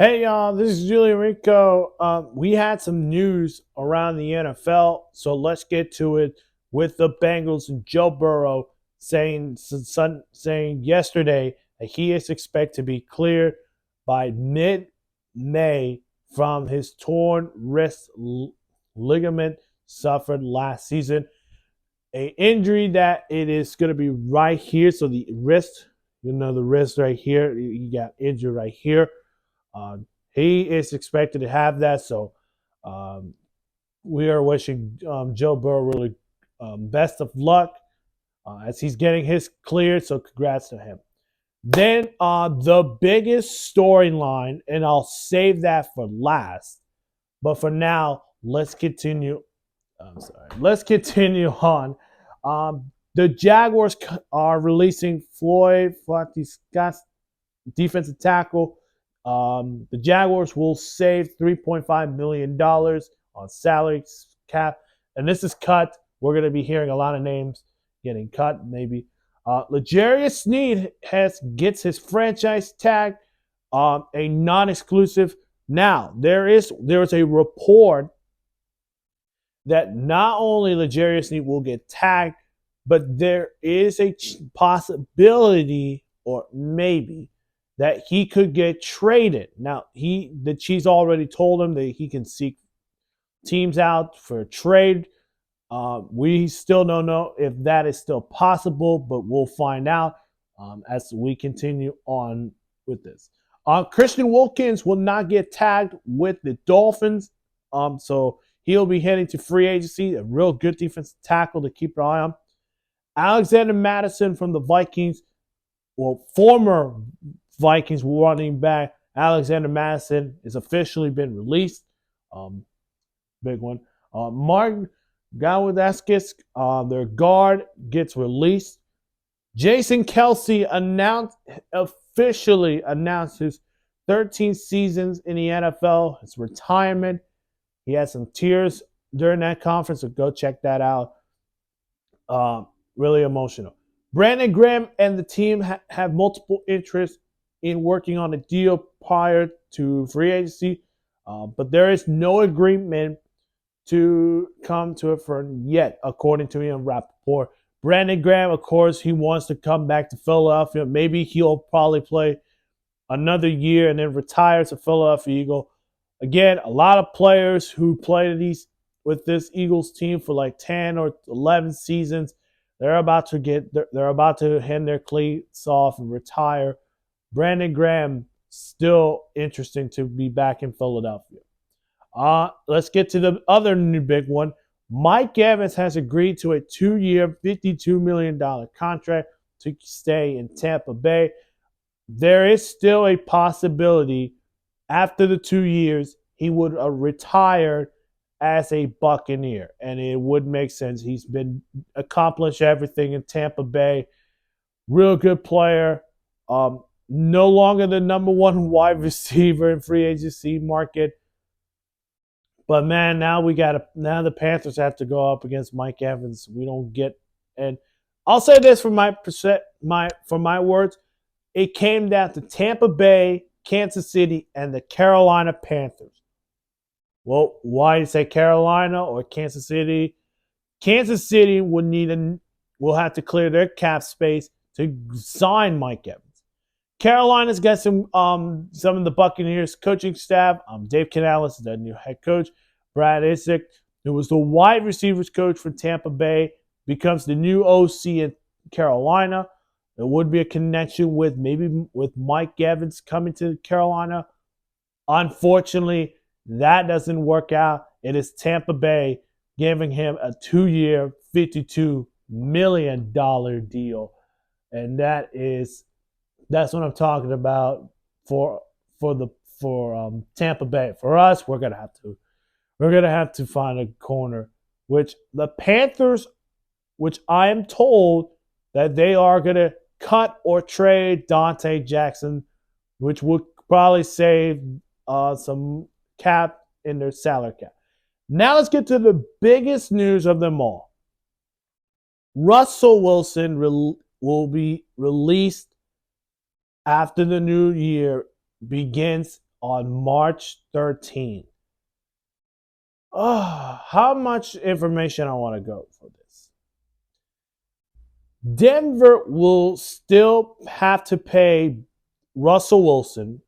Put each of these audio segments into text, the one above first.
Hey y'all, this is Julian Rico. We had some news around the NFL, so let's get to it with the Bengals and Joe Burrow saying yesterday that he is expected to be cleared by mid-May from his torn wrist ligament suffered last season. A injury that it is going to be right here. So the wrist, the wrist right here, you got injured right here. uh, he is expected to have that. So um, we are wishing Joe Burrow really best of luck as he's getting his cleared. So congrats to him. Then the biggest storyline, and I'll save that for last. But for now, let's continue. I'm sorry. Let's continue on. The Jaguars are releasing Floyd Scott, defensive tackle. The Jaguars will save $3.5 million on salary cap. And this is cut. We're going to be hearing a lot of names getting cut, maybe. L'Jarius Sneed gets his franchise tag, a non-exclusive. Now, there is a report that not only L'Jarius Sneed will get tagged, but there is a possibility, or maybe, that he could get traded. Now, the Chiefs already told him that he can seek teams out for a trade. We still don't know if that is still possible, but we'll find out as we continue on with this. Christian Wilkins will not get tagged with the Dolphins, so he'll be heading to free agency. A real good defensive tackle to keep an eye on. Alexander Madison from the Vikings, well, former Vikings running back Alexander Madison has officially been released. Big one. Mark Gawadaskis, their guard, gets released. Jason Kelsey officially announced his 13 seasons in the NFL, his retirement. He had some tears during that conference, so go check that out. Really emotional. Brandon Graham and the team have multiple interests in working on a deal prior to free agency, but there is no agreement to come to a firm yet, according to Ian Rappaport. Brandon Graham, of course, he wants to come back to Philadelphia. Maybe he'll probably play another year and then retire as a Philadelphia Eagle. Again, a lot of players who play with this Eagles team for like 10 or 11 seasons, they're about to hand their cleats off and retire. Brandon Graham, still interesting to be back in Philadelphia. Let's get to the other new big one. Mike Evans has agreed to a 2-year, $52 million contract to stay in Tampa Bay. There is still a possibility after the 2 years he would retire as a Buccaneer, and it would make sense. He's been accomplished everything in Tampa Bay. Real good player. No longer the number one wide receiver in free agency market. But man, now the Panthers have to go up against Mike Evans. We don't get, and I'll say this for my words, it came down to Tampa Bay, Kansas City, and the Carolina Panthers. Well, why do you say Carolina or Kansas City? Kansas City will have to clear their cap space to sign Mike Evans. Carolina's got some of the Buccaneers coaching staff. Dave Canales is the new head coach. Brad Isaac, who was the wide receivers coach for Tampa Bay, becomes the new OC in Carolina. There would be a connection with Mike Evans coming to Carolina. Unfortunately, that doesn't work out. It is Tampa Bay giving him a 2-year, $52 million deal. And that's what I'm talking about for Tampa Bay. For us, we're gonna have to find a corner. Which the Panthers, which I am told that they are gonna cut or trade Dante Jackson, which would probably save some cap in their salary cap. Now let's get to the biggest news of them all. Russell Wilson will be released after the new year begins on March 13th. How much information I want to go for this? Denver will still have to pay Russell Wilson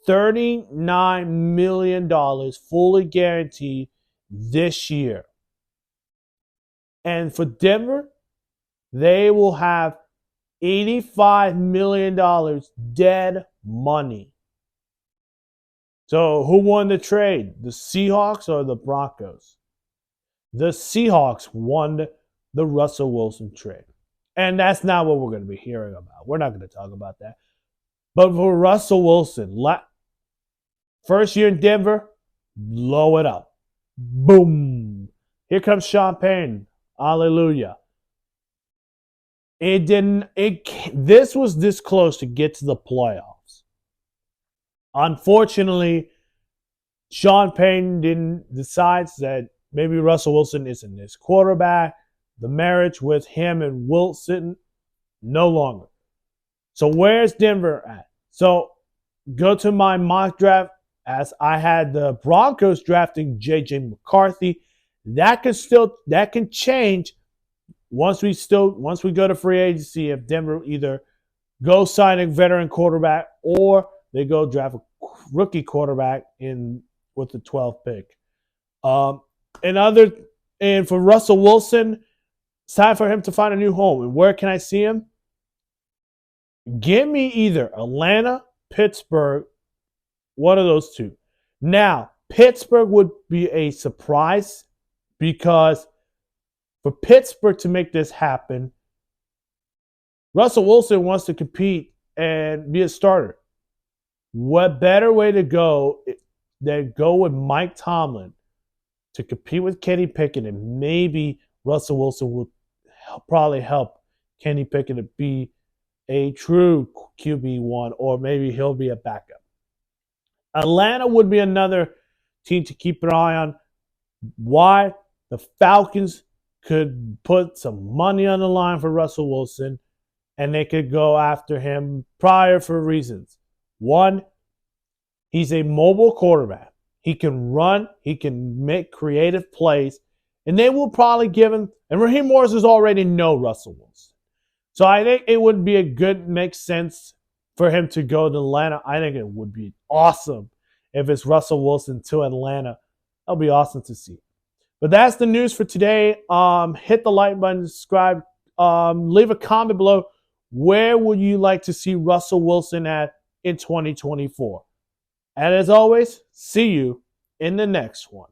$39 million fully guaranteed this year. And for Denver, they will have $85 million dead money. So who won the trade? The Seahawks or the Broncos? The Seahawks won the Russell Wilson trade. And that's not what we're going to be hearing about. We're not going to talk about that. But for Russell Wilson, first year in Denver, blow it up. Boom. Here comes Sean Payton. Hallelujah. This was this close to get to the playoffs. Unfortunately, Sean Payton decides that maybe Russell Wilson isn't his quarterback. The marriage with him and Wilson, no longer. So where's Denver at? So go to my mock draft, as I had the Broncos drafting J.J. McCarthy. That can change once we go to free agency, if Denver either go sign a veteran quarterback or they go draft a rookie quarterback with the 12th pick. And for Russell Wilson, it's time for him to find a new home. And where can I see him? Give me either Atlanta, Pittsburgh, one of those two. Now, Pittsburgh would be a surprise because for Pittsburgh to make this happen, Russell Wilson wants to compete and be a starter. What better way to go than go with Mike Tomlin to compete with Kenny Pickett, and maybe Russell Wilson will probably help Kenny Pickett to be a true QB1, or maybe he'll be a backup. Atlanta would be another team to keep an eye on. Why? The Falcons could put some money on the line for Russell Wilson, and they could go after him prior for reasons. One, he's a mobile quarterback. He can run. He can make creative plays. And they will probably give him, and Raheem Morris is already know Russell Wilson. So I think it would be makes sense for him to go to Atlanta. I think it would be awesome if it's Russell Wilson to Atlanta. That'll be awesome to see. But that's the news for today. Hit the like button, subscribe, leave a comment below. Where would you like to see Russell Wilson at in 2024? And as always, see you in the next one.